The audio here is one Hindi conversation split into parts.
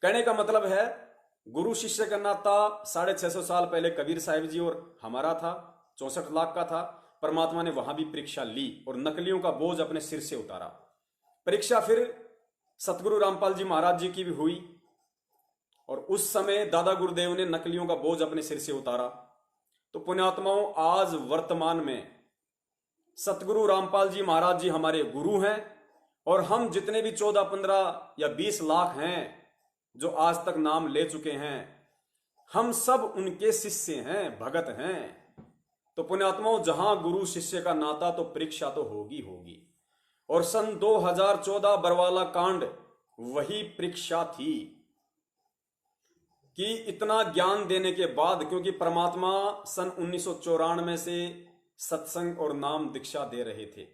कहने का मतलब है गुरु शिष्य का नाता 650 साल पहले कबीर साहिब जी और हमारा था, 64 लाख का था। परमात्मा ने वहां भी परीक्षा ली और नकलियों का बोझ अपने सिर से उतारा। परीक्षा फिर सतगुरु रामपाल जी महाराज जी की भी हुई और उस समय दादा गुरुदेव ने नकलियों का बोझ अपने सिर से उतारा। तो पुण्यात्माओं, आज वर्तमान में सतगुरु रामपाल जी महाराज जी हमारे गुरु हैं और हम जितने भी 14, 15 या 20 लाख हैं जो आज तक नाम ले चुके हैं, हम सब उनके शिष्य हैं, भगत हैं। तो पुण्यात्माओं, जहां गुरु शिष्य का नाता तो परीक्षा तो होगी होगी। और सन 2014 बरवाला कांड वही परीक्षा थी कि इतना ज्ञान देने के बाद, क्योंकि परमात्मा सन 1994 से सत्संग और नाम दीक्षा दे रहे थे।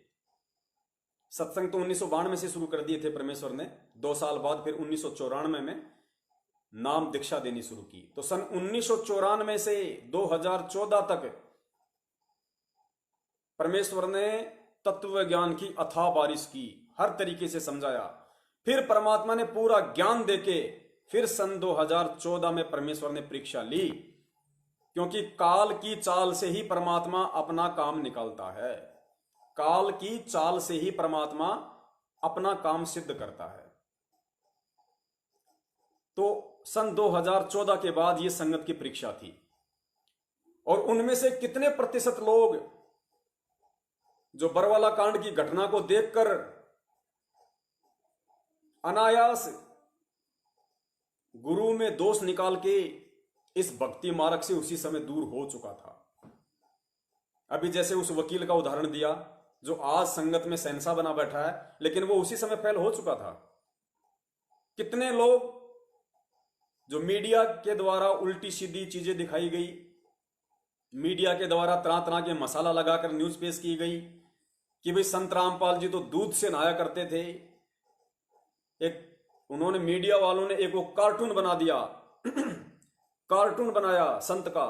सत्संग तो 1992 से शुरू कर दिए थे परमेश्वर ने, 2 साल बाद फिर 1994 में नाम दीक्षा देनी शुरू की। तो सन 1994 से 2014 तक परमेश्वर ने तत्व ज्ञान की अथाह बारिश की, हर तरीके से समझाया। फिर परमात्मा ने पूरा ज्ञान देके फिर सन 2014 में परमेश्वर ने परीक्षा ली, क्योंकि काल की चाल से ही परमात्मा अपना काम निकालता है। काल की चाल से ही परमात्मा अपना काम सिद्ध करता है। तो सन 2014 के बाद यह संगत की परीक्षा थी और उनमें से कितने प्रतिशत लोग जो बरवाला कांड की घटना को देखकर अनायास गुरु में दोष निकाल के इस भक्ति मार्ग से उसी समय दूर हो चुका था। अभी जैसे उस वकील का उदाहरण दिया जो आज संगत में शहंशाह बना बैठा है, लेकिन वो उसी समय फेल हो चुका था। कितने लोग जो मीडिया के द्वारा उल्टी सीधी चीजें दिखाई गई, मीडिया के द्वारा तरह तरह के मसाला लगाकर न्यूज पेश की गई कि भाई संत रामपाल जी तो दूध से नहाया करते थे। एक उन्होंने, मीडिया वालों ने एक वो कार्टून बना दिया कार्टून बनाया संत का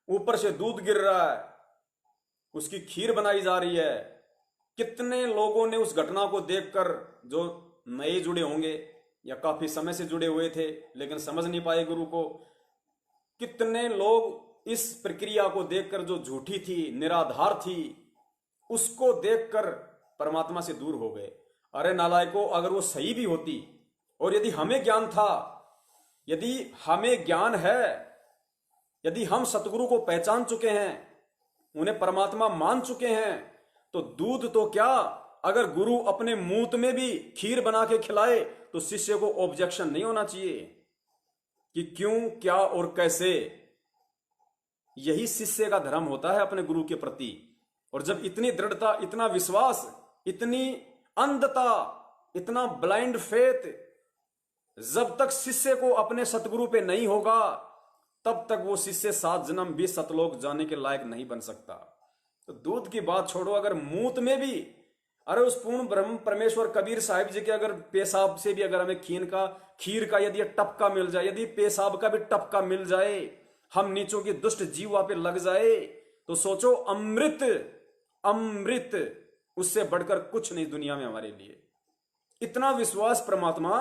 ऊपर से दूध गिर रहा है, उसकी खीर बनाई जा रही है। कितने लोगों ने उस घटना को देखकर, जो नए जुड़े होंगे या काफी समय से जुड़े हुए थे लेकिन समझ नहीं पाए गुरु को, कितने लोग इस प्रक्रिया को देखकर जो झूठी थी, निराधार थी, उसको देखकर परमात्मा से दूर हो गए। अरे नालायकों, अगर वो सही भी होती और यदि हमें ज्ञान था, यदि हमें ज्ञान है, यदि हम सतगुरु को पहचान चुके हैं, उन्हें परमात्मा मान चुके हैं, तो दूध तो क्या, अगर गुरु अपने मूत में भी खीर बना के खिलाए तो शिष्य को ऑब्जेक्शन नहीं होना चाहिए कि क्यों, क्या और कैसे। यही शिष्य का धर्म होता है अपने गुरु के प्रति। और जब इतनी दृढ़ता, इतना विश्वास, इतनी अंधता, इतना ब्लाइंड फेथ जब तक शिष्य को अपने सतगुरु पे नहीं होगा, तब तक वो शिष्य 7 जन्म भी सतलोक जाने के लायक नहीं बन सकता। तो दूध की बात छोड़ो, अगर मूत में भी, अरे उस पूर्ण ब्रह्म परमेश्वर कबीर साहिब जी के अगर पेशाब से भी अगर हमें खीर का यदि टपका मिल जाए, यदि पेशाब का भी टपका मिल जाए, हम नीचों की दुष्ट जीवा पे लग जाए, तो सोचो अमृत, अमृत उससे बढ़कर कुछ नहीं दुनिया में हमारे लिए। इतना विश्वास परमात्मा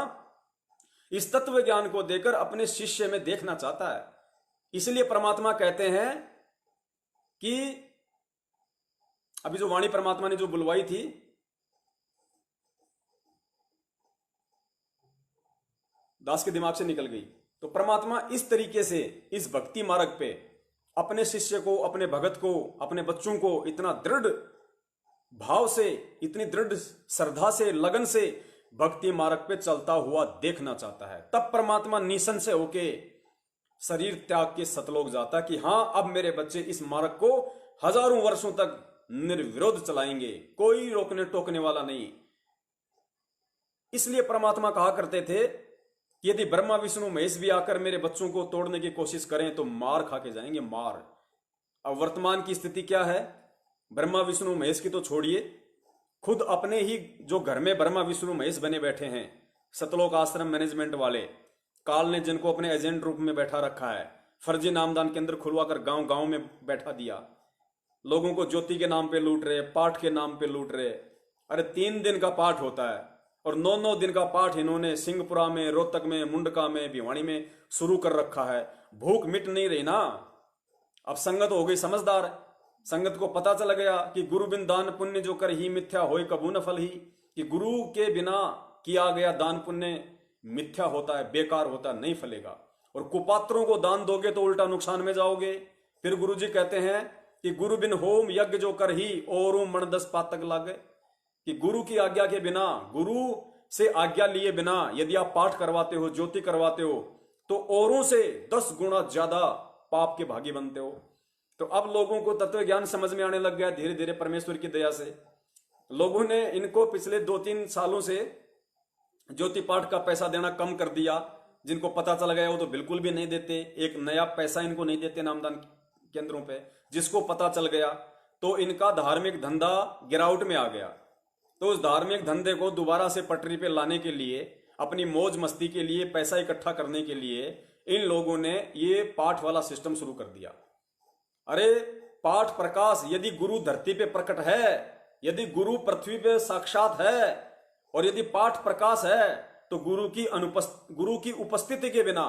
इस तत्व ज्ञान को देकर अपने शिष्य में देखना चाहता है। इसलिए परमात्मा कहते हैं कि अभी जो वाणी परमात्मा ने जो बुलवाई थी, दास के दिमाग से निकल गई। तो परमात्मा इस तरीके से इस भक्ति मार्ग पे अपने शिष्य को, अपने भगत को, अपने बच्चों को इतना दृढ़ भाव से, इतनी दृढ़ श्रद्धा से, लगन से भक्ति मार्ग पे चलता हुआ देखना चाहता है। तब परमात्मा निशन से होके शरीर त्याग के सतलोक जाता कि हां, अब मेरे बच्चे इस मार्ग को हजारों वर्षों तक निर्विरोध चलाएंगे, कोई रोकने टोकने वाला नहीं। इसलिए परमात्मा कहा करते थे कि यदि ब्रह्मा विष्णु महेश भी आकर मेरे बच्चों को तोड़ने की कोशिश करें तो मार खा के जाएंगे, मार। अब वर्तमान की स्थिति क्या है? ब्रह्मा विष्णु महेश की तो छोड़िए, खुद अपने ही जो घर में ब्रह्मा विष्णु महेश बने बैठे हैं, सतलोक आश्रम मैनेजमेंट वाले, काल ने जिनको अपने एजेंट रूप में बैठा रखा है, फर्जी नामदान केंद्र खुलवाकर गांव गांव में बैठा दिया, लोगों को ज्योति के नाम पे लूट रहे, पाठ के नाम पे लूट रहे। अरे 3 दिन का पाठ होता है, और 9-9 दिन का पाठ इन्होंने सिंहपुरा में, रोहतक में, मुंडका में, भिवानी में शुरू कर रखा है। भूख मिट नहीं रही ना। अब संगत हो गई समझदार। संगत को पता चल गया कि गुरु बिन दान पुण्य जो कर ही मिथ्या होय कबू न फल ही, कि गुरु के बिना किया गया दान पुण्य मिथ्या होता है, बेकार होता है, नहीं फलेगा। और कुपात्रों को दान दोगे तो उल्टा नुकसान में जाओगे। फिर गुरु जी कहते हैं कि गुरु बिन होम यज्ञ जो कर ही और मन 10 पातक लागे, कि गुरु की आज्ञा के बिना, गुरु से आज्ञा लिए बिना यदि आप पाठ करवाते हो, ज्योति करवाते हो, तो औरों से 10 गुना ज्यादा पाप के भागी बनते हो। तो अब लोगों को तत्व ज्ञान समझ में आने लग गया धीरे धीरे परमेश्वर की दया से। लोगों ने इनको पिछले 2-3 सालों से ज्योति पाठ का पैसा देना कम कर दिया। जिनको पता चल गया वो तो बिल्कुल भी नहीं देते, एक नया पैसा इनको नहीं देते नामदान केंद्रों पे। जिसको पता चल गया तो इनका धार्मिक धंधा गिरावट में आ गया। तो उस धार्मिक धंधे को दोबारा से पटरी पे लाने के लिए, अपनी मौज मस्ती के लिए, पैसा इकट्ठा करने के लिए इन लोगों ने ये पाठ वाला सिस्टम शुरू कर दिया। अरे पाठ प्रकाश, यदि गुरु धरती पे प्रकट है, यदि गुरु पृथ्वी पे साक्षात है, और यदि पाठ प्रकाश है, तो गुरु की उपस्थिति के बिना,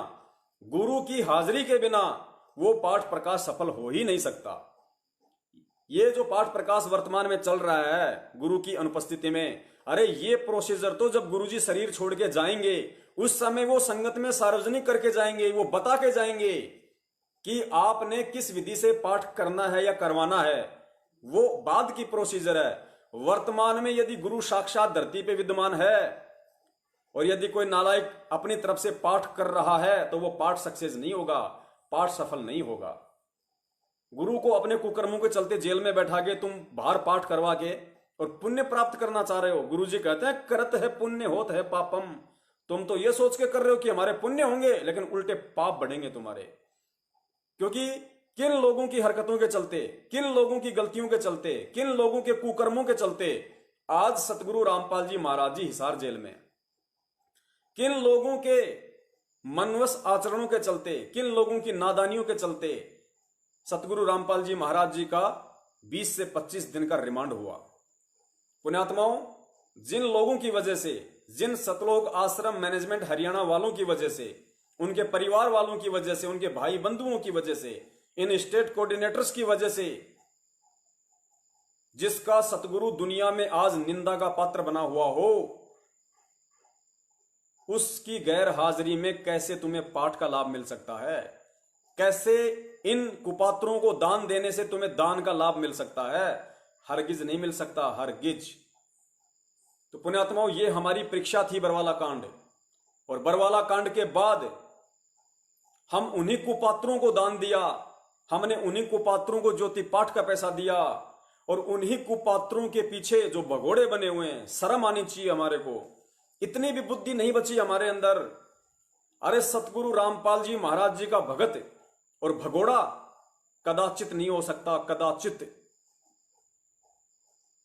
गुरु की हाजिरी के बिना वो पाठ प्रकाश सफल हो ही नहीं सकता। ये जो पाठ प्रकाश वर्तमान में चल रहा है गुरु की अनुपस्थिति में, अरे ये प्रोसीजर तो जब गुरुजी शरीर छोड़ के जाएंगे उस समय वो संगत में सार्वजनिक करके जाएंगे, वो बता के जाएंगे कि आपने किस विधि से पाठ करना है या करवाना है। वो बाद की प्रोसीजर है। वर्तमान में यदि गुरु साक्षात धरती पे विद्यमान है और यदि कोई नालायक अपनी तरफ से पाठ कर रहा है तो वो पाठ सक्सेस नहीं होगा, पाठ सफल नहीं होगा। गुरु को अपने कुकर्मों के चलते जेल में बैठा के तुम बाहर पाठ करवा के और पुण्य प्राप्त करना चाह रहे हो। गुरु जी कहते हैं करत है पुण्य होत है पापम। तुम तो ये सोच के कर रहे हो कि हमारे पुण्य होंगे, लेकिन उल्टे पाप बढ़ेंगे तुम्हारे। क्योंकि किन लोगों की हरकतों के चलते, किन लोगों की गलतियों के चलते, किन लोगों के कुकर्मों के चलते आज सतगुरु रामपाल जी महाराज जी हिसार जेल में, किन लोगों के मनवश आचरणों के चलते, किन लोगों की नादानियों के चलते सतगुरु रामपाल जी महाराज जी का 20 से 25 दिन का रिमांड हुआ। पुण्यात्माओं, जिन लोगों की वजह से, जिन सतलोक आश्रम मैनेजमेंट हरियाणा वालों की वजह से, उनके परिवार वालों की वजह से, उनके भाई बंधुओं की वजह से, इन स्टेट कोऑर्डिनेटर्स की वजह से, जिसका सतगुरु दुनिया में आज निंदा का पात्र बना हुआ हो, उसकी गैर हाजिरी में कैसे तुम्हें पाठ का लाभ मिल सकता है? कैसे इन कुपात्रों को दान देने से तुम्हें दान का लाभ मिल सकता है? हरगिज नहीं मिल सकता, हरगिज। तो पुण्यात्माओं, ये हमारी परीक्षा थी बरवाला कांड। और बरवाला कांड के बाद हम उन्हीं कुपात्रों को दान दिया, हमने उन्हीं कुपात्रों को ज्योति पाठ का पैसा दिया, और उन्हीं कुपात्रों के पीछे जो भगोड़े बने हुए हैं, शर्म आनी चाहिए हमारे को। इतनी भी बुद्धि नहीं बची हमारे अंदर। अरे सतगुरु रामपाल जी महाराज जी का भगत और भगोड़ा कदाचित नहीं हो सकता, कदाचित।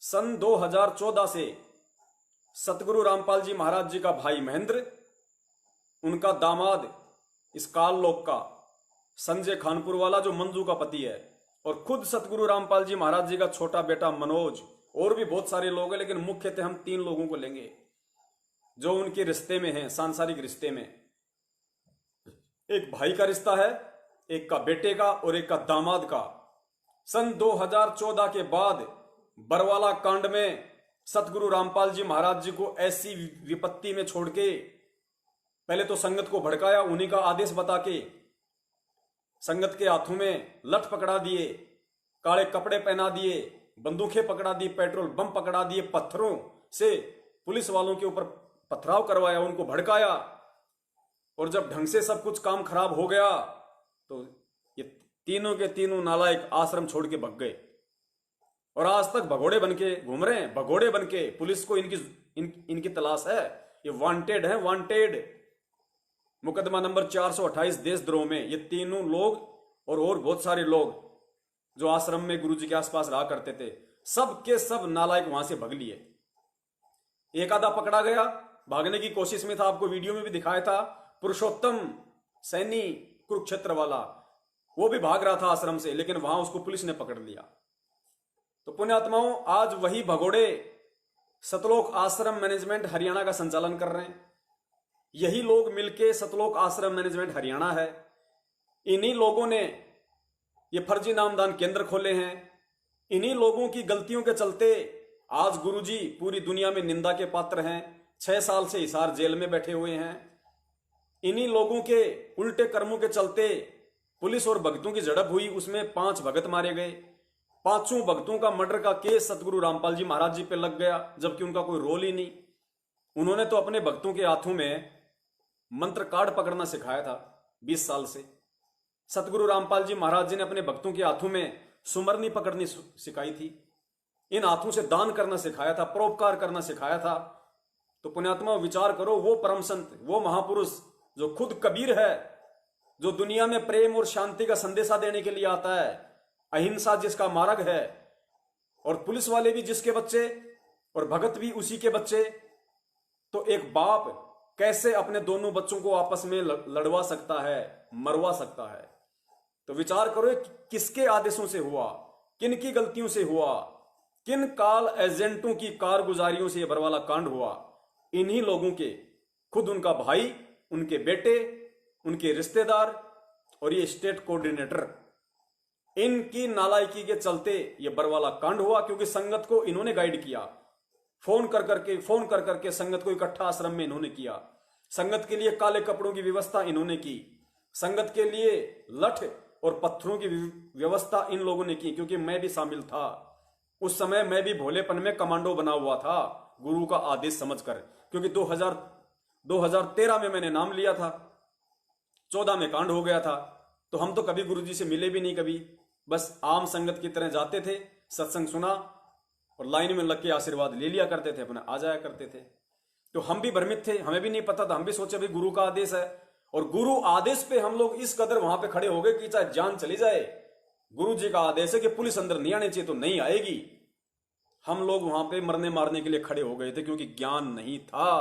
सन 2014 से सतगुरु रामपाल जी महाराज जी का भाई महेंद्र, उनका दामाद इस काल लोक का संजय खानपुर वाला जो मंजू का पति है, और खुद सतगुरु रामपाल जी महाराज जी का छोटा बेटा मनोज, और भी बहुत सारे लोग हैं, लेकिन मुख्यतः हम 3 लोगों को लेंगे जो उनके रिश्ते में हैं, सांसारिक रिश्ते में। एक भाई का रिश्ता है, एक का बेटे का और एक का दामाद का। सन 2014 के बाद बरवाला कांड में सतगुरु रामपाल जी महाराज जी को ऐसी विपत्ति में छोड़ के पहले तो संगत को भड़काया, उन्हीं का आदेश बता के संगत के हाथों में लठ पकड़ा दिए, काले कपड़े पहना दिए, बंदूकें पकड़ा दी, पेट्रोल बम पकड़ा दिए, पत्थरों से पुलिस वालों के ऊपर पथराव करवाया, उनको भड़काया। और जब ढंग से सब कुछ काम खराब हो गया तो ये तीनों के तीनों नालायक आश्रम छोड़ के भग गए, और आज तक भगोड़े बनके घूम रहे हैं। भगोड़े बनके पुलिस को इनकी तलाश है। ये वांटेड है, वांटेड। मुकदमा नंबर 428 देशद्रोह में ये तीनों लोग और बहुत सारे लोग जो आश्रम में गुरुजी के आसपास रहा करते थे, सब के सब नालायक वहां से भग लिए। एक आधा पकड़ा गया, भागने की कोशिश में था, आपको वीडियो में भी दिखाया था, पुरुषोत्तम सैनी कुरुक्षेत्र वाला, वो भी भाग रहा था आश्रम से, लेकिन वहां उसको पुलिस ने पकड़ लिया। तो पुण्यात्माओं, आज वही भगोड़े सतलोक आश्रम मैनेजमेंट हरियाणा का संचालन कर रहे हैं। यही लोग मिलके सतलोक आश्रम मैनेजमेंट हरियाणा है। इन्हीं लोगों ने ये फर्जी नामदान केंद्र खोले हैं। इन्हीं लोगों की गलतियों के चलते आज गुरुजी पूरी दुनिया में निंदा के पात्र हैं। 6 साल से हिसार जेल में बैठे हुए हैं। इन्हीं लोगों के उल्टे कर्मों के चलते पुलिस और भक्तों की झड़प हुई, उसमें 5 भगत मारे गए। 5 भक्तों का मर्डर का केस सतगुरु रामपाल जी महाराज जी पे लग गया, जबकि उनका कोई रोल ही नहीं। उन्होंने तो अपने भक्तों के हाथों में मंत्र कार्ड पकड़ना सिखाया था 20 साल से। सतगुरु रामपाल जी महाराज जी ने अपने भक्तों के हाथों में सुमरनी पकड़नी सिखाई थी। इन हाथों से दान करना सिखाया था, परोपकार करना सिखाया था। तो पुण्यात्मा विचार करो, वो परम संत, वो महापुरुष जो खुद कबीर है, जो दुनिया में प्रेम और शांति का संदेशा देने के लिए आता है, अहिंसा जिसका मार्ग है, और पुलिस वाले भी जिसके बच्चे और भगत भी उसी के बच्चे, तो एक बाप कैसे अपने दोनों बच्चों को आपस में लड़वा सकता है, मरवा सकता है? तो विचार करो किसके आदेशों से हुआ, किन की गलतियों से हुआ, किन काल एजेंटों की कारगुजारियों से यह बरवाला कांड हुआ। इन्हीं लोगों के खुद उनका भाई, उनके बेटे, उनके रिश्तेदार और ये स्टेट कोऑर्डिनेटर, इनकी नालायकी के चलते ये बरवाला कांड हुआ। क्योंकि संगत को इन्होंने गाइड किया, फोन कर करके संगत को इकट्ठा आश्रम में इन्होंने किया। संगत के लिए काले कपड़ों की व्यवस्था इन्होंने की। संगत के लिए लठ और पत्थरों की व्यवस्था इन लोगों ने की। क्योंकि मैं भी शामिल था उस समय, मैं भी भोलेपन में कमांडो बना हुआ था गुरु का आदेश समझकर। क्योंकि 2013 में मैंने नाम लिया था, 14 में कांड हो गया था। तो हम तो कभी गुरुजी से मिले भी नहीं, कभी बस आम संगत की तरह जाते थे, सत्संग सुना और लाइन में लग के आशीर्वाद ले लिया करते थे, अपने आ जाया करते थे। तो हम भी भ्रमित थे, हमें भी नहीं पता था। हम भी सोचे भाई गुरु का आदेश है, और गुरु आदेश पे हम लोग इस कदर वहां पे खड़े हो गए कि चाहे जान चली जाए, गुरु जी का आदेश है कि पुलिस अंदर नहीं आनी चाहिए तो नहीं आएगी। हम लोग वहां पे मरने मारने के लिए खड़े हो गए थे, क्योंकि ज्ञान नहीं था।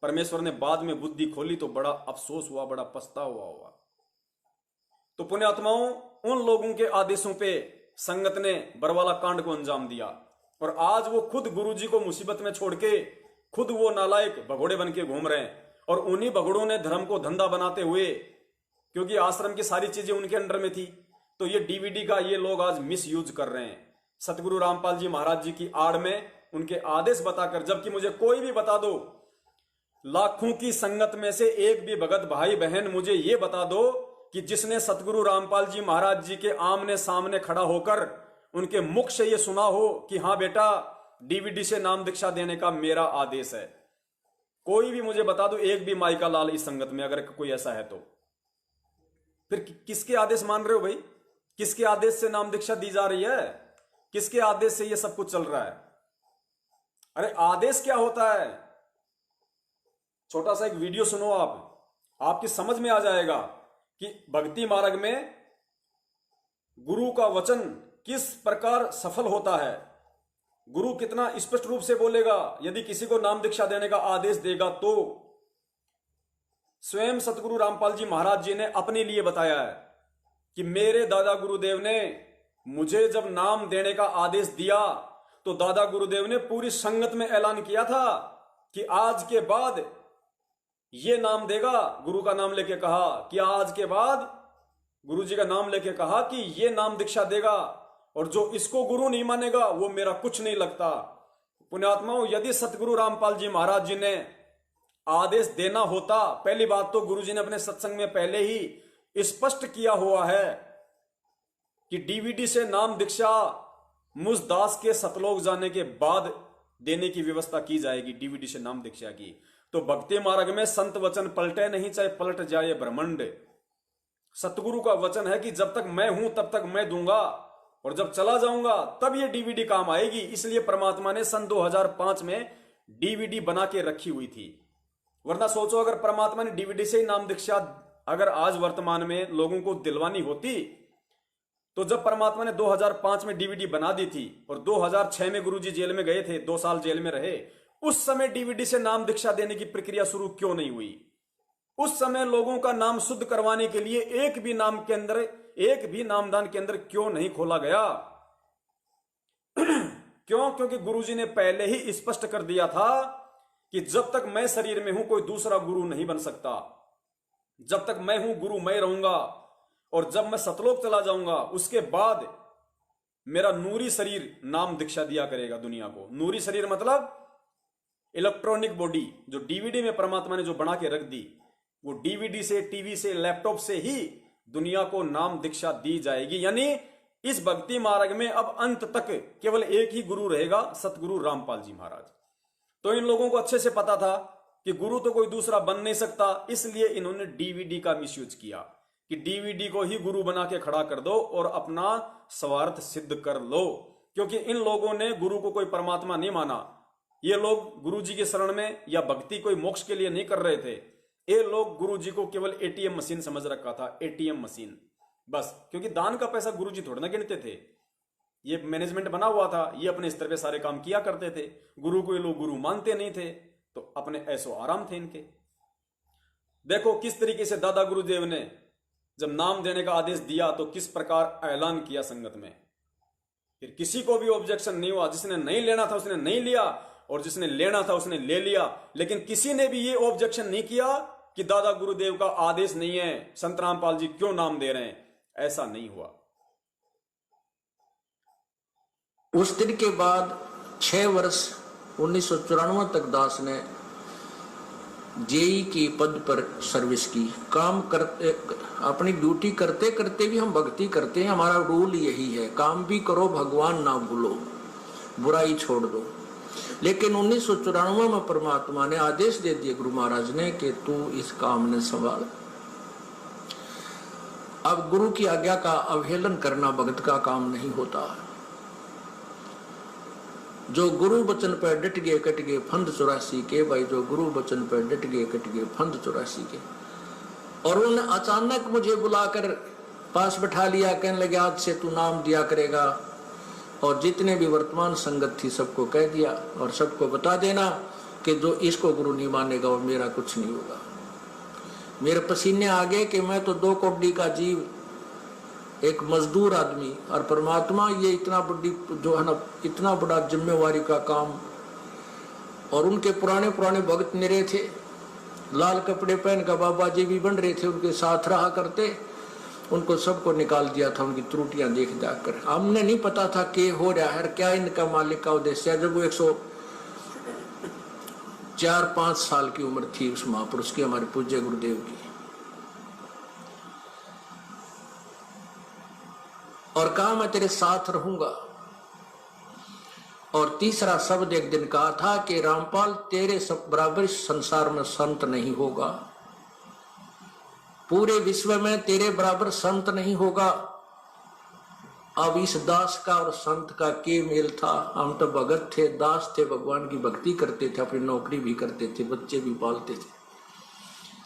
परमेश्वर ने बाद में बुद्धि खोली तो बड़ा अफसोस हुआ, बड़ा पछतावा हुआ। तो पुण्यात्माओं, उन लोगों के आदेशों पे संगत ने बरवाला कांड को अंजाम दिया, और आज वो खुद गुरुजी को मुसीबत में छोड़ के खुद वो नालायक भगोड़े बन के घूम रहे हैं। और उन्हीं भगोड़ों ने धर्म को धंधा बनाते हुए, क्योंकि आश्रम की सारी चीजें उनके अंडर में थी, तो ये डीवीडी का ये लोग आज मिस यूज कर रहे हैं सतगुरु रामपाल जी महाराज जी की आड़ में, उनके आदेश बताकर। जबकि मुझे कोई भी बता दो, लाखों की संगत में से एक भी भगत भाई बहन मुझे ये बता दो कि जिसने सतगुरु रामपाल जी महाराज जी के आमने सामने खड़ा होकर उनके मुख से ये सुना हो कि हाँ बेटा, डीवीडी से नाम दीक्षा देने का मेरा आदेश है। कोई भी मुझे बता दो, एक भी माई का लाल इस संगत में अगर कोई ऐसा है तो फिर किसके आदेश मान रहे हो भाई? किसके आदेश से नाम दीक्षा दी जा रही है? किसके आदेश से ये सब कुछ चल रहा है? अरे आदेश क्या होता है? छोटा सा एक वीडियो सुनो आप, आपकी समझ में आ जाएगा कि भक्ति मार्ग में गुरु का वचन किस प्रकार सफल होता है। गुरु कितना स्पष्ट रूप से बोलेगा यदि किसी को नाम दीक्षा देने का आदेश देगा तो। स्वयं सतगुरु रामपाल जी महाराज जी ने अपने लिए बताया है कि मेरे दादा गुरुदेव ने मुझे जब नाम देने का आदेश दिया तो दादा गुरुदेव ने पूरी संगत में ऐलान किया था कि आज के बाद ये नाम देगा। गुरु का नाम लेके कहा कि आज के बाद, गुरु जी का नाम लेके कहा कि ये नाम दीक्षा देगा, और जो इसको गुरु नहीं मानेगा वो मेरा कुछ नहीं लगता। पुण्यात्माओं, यदि सतगुरु रामपाल जी महाराज जी ने आदेश देना होता, पहली बात तो गुरु जी ने अपने सत्संग में पहले ही स्पष्ट किया हुआ है कि डीवीडी से नाम दीक्षा मुझ दास के सतलोक जाने के बाद देने की व्यवस्था की जाएगी, डीवीडी से नाम दीक्षा की। तो भक्ति मार्ग में संत वचन पलटे नहीं, चाहे पलट जाए ब्रह्मांड। सतगुरु का वचन है कि जब तक मैं हूं तब तक मैं दूंगा, और जब चला जाऊंगा तब ये डीवीडी काम आएगी। इसलिए परमात्मा ने सन 2005 में डीवीडी बना के रखी हुई थी। वरना सोचो, अगर परमात्मा ने डीवीडी से ही नाम दीक्षा अगर आज वर्तमान में लोगों को दिलवानी होती, तो जब परमात्मा ने 2005 में डीवीडी बना दी थी और 2006 में गुरुजी जेल में गए थे, 2 साल जेल में रहे, उस समय डीवीडी से नाम दीक्षा देने की प्रक्रिया शुरू क्यों नहीं हुई? उस समय लोगों का नाम शुद्ध करवाने के लिए एक भी नामदान केंद्र क्यों नहीं खोला गया? क्यों? क्योंकि गुरुजी ने पहले ही स्पष्ट कर दिया था कि जब तक मैं शरीर में हूं कोई दूसरा गुरु नहीं बन सकता। जब तक मैं हूं गुरु मैं रहूंगा, और जब मैं सतलोक चला जाऊंगा उसके बाद मेरा नूरी शरीर नाम दीक्षा दिया करेगा दुनिया को। नूरी शरीर मतलब इलेक्ट्रॉनिक बॉडी, जो डीवीडी में परमात्मा ने जो बना के रख दी, वो डीवीडी से, टीवी से, लैपटॉप से ही दुनिया को नाम दीक्षा दी जाएगी। यानी इस भक्ति मार्ग में अब अंत तक केवल एक ही गुरु रहेगा, सतगुरु रामपाल जी महाराज। तो इन लोगों को अच्छे से पता था कि गुरु तो कोई दूसरा बन नहीं सकता, इसलिए इन्होंने डीवीडी का मिसयूज किया कि डीवीडी को ही गुरु बना के खड़ा कर दो और अपना स्वार्थ सिद्ध कर लो। क्योंकि इन लोगों ने गुरु को कोई परमात्मा नहीं माना। ये लोग गुरु जी के शरण में या भक्ति कोई मोक्ष के लिए नहीं कर रहे थे। ये लोग गुरु जी को केवल एटीएम मशीन समझ रखा था, एटीएम मशीन बस। क्योंकि दान का पैसा गुरु जी थोड़ा ना गिनते थे, ये मैनेजमेंट बना हुआ था, ये अपने स्तर पे सारे काम किया करते थे। गुरु को ये लोग गुरु मानते नहीं थे, तो अपने ऐसो आराम थे इनके। देखो किस तरीके से दादा गुरुदेव ने जब नाम देने का आदेश दिया तो किस प्रकार ऐलान किया संगत में। फिर किसी को भी ऑब्जेक्शन नहीं हुआ। जिसने नहीं लेना था उसने नहीं लिया, और जिसने लेना था उसने ले लिया। लेकिन किसी ने भी ये ऑब्जेक्शन नहीं किया कि दादा गुरुदेव का आदेश नहीं है, संत रामपाल जी क्यों नाम दे रहे हैं। ऐसा नहीं हुआ। उस दिन के बाद 6 वर्ष 1994 तक दास ने जेई की पद पर सर्विस की। काम करते, अपनी ड्यूटी करते करते भी हम भक्ति करते हैं। हमारा रूल यही है, काम भी करो भगवान ना भूलो, बुराई छोड़ दो। लेकिन 1994 में परमात्मा ने आदेश दे दिए गुरु महाराज ने कि तू इस काम ने संभाल। अब गुरु की आज्ञा का अवहेलन करना भगत का काम नहीं होता। जो गुरु वचन पर डट गए कट गए फंद 84 के। भाई जो गुरु वचन पर डट गए कट गए फंद 84 के। और उन्होंने अचानक मुझे बुलाकर पास बैठा लिया, कहने लगे आज से तू नाम दिया करेगा, और जितने भी वर्तमान संगत थी सबको कह दिया, और सबको बता देना कि जो इसको गुरु नहीं मानेगा और मेरा कुछ नहीं होगा। मेरे पसीने आ गए कि मैं तो 2 कौड़ी का जीव, एक मजदूर आदमी, और परमात्मा ये इतना बड़ी जो है ना, इतना बड़ा जिम्मेवारी का काम। और उनके पुराने पुराने भक्त मेरे थे, लाल कपड़े पहन कर बाबा जी भी बन रहे थे, उनके साथ रहा करते। उनको सबको निकाल दिया था उनकी त्रुटियां देख जाकर। हमने नहीं पता था कि हो रहा है, क्या इनका मालिक का उद्देश्य है। जब वो 104-5 साल की उम्र थी उस महापुरुष की, हमारे पूज्य गुरुदेव की। और कहा मैं तेरे साथ रहूंगा। और तीसरा शब्द एक दिन कहा था कि रामपाल तेरे सब बराबर संसार में संत नहीं होगा, पूरे विश्व में तेरे बराबर संत नहीं होगा। अब इस दास का और संत का के मेल था। हम तो भगत थे, दास थे, भगवान की भक्ति करते थे, अपनी नौकरी भी करते थे, बच्चे भी पालते थे।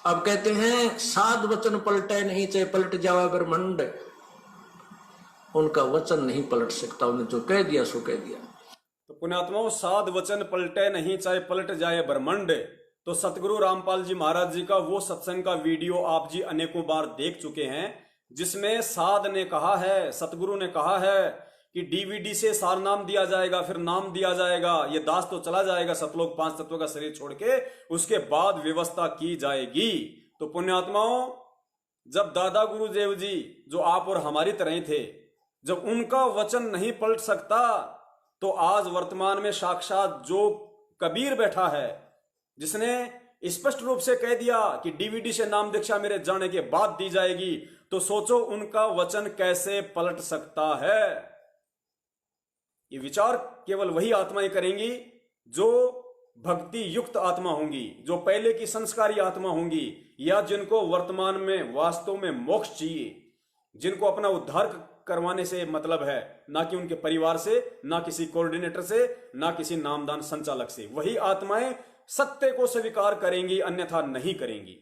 अब कहते हैं साध वचन पलटे नहीं, चाहे पलट जावा ब्रह्मांड। उनका वचन नहीं पलट सकता, उन्हें जो कह दिया सो कह दिया। तो पुण्यात्माओं, साध वचन पलटे नहीं चाहे पलट जाए ब्रह्मांड। तो सतगुरु रामपाल जी महाराज जी का वो सत्संग का वीडियो आप जी अनेकों बार देख चुके हैं, जिसमें साध ने कहा है, सतगुरु ने कहा है कि डीवीडी से सार नाम दिया जाएगा, फिर नाम दिया जाएगा, ये दास तो चला जाएगा सतलोक 5 तत्वों का शरीर छोड़ के, उसके बाद व्यवस्था की जाएगी। तो पुण्यात्माओं, जब दादा गुरुदेव जी जो आप और हमारी तरह ही थे, जब उनका वचन नहीं पलट सकता, तो आज वर्तमान में साक्षात जो कबीर बैठा है, जिसने स्पष्ट रूप से कह दिया कि डीवीडी से नाम दीक्षा मेरे जाने के बाद दी जाएगी, तो सोचो उनका वचन कैसे पलट सकता है। ये विचार केवल वही आत्माएं करेंगी जो भक्ति युक्त आत्मा होंगी, जो पहले की संस्कारी आत्मा होंगी, या जिनको वर्तमान में वास्तव में मोक्ष चाहिए, जिनको अपना उद्धार करवाने से मतलब है, ना कि उनके परिवार से, ना किसी कोऑर्डिनेटर से, ना किसी नामदान संचालक से। वही आत्माएं सत्य को स्वीकार करेंगी, अन्यथा नहीं करेंगी।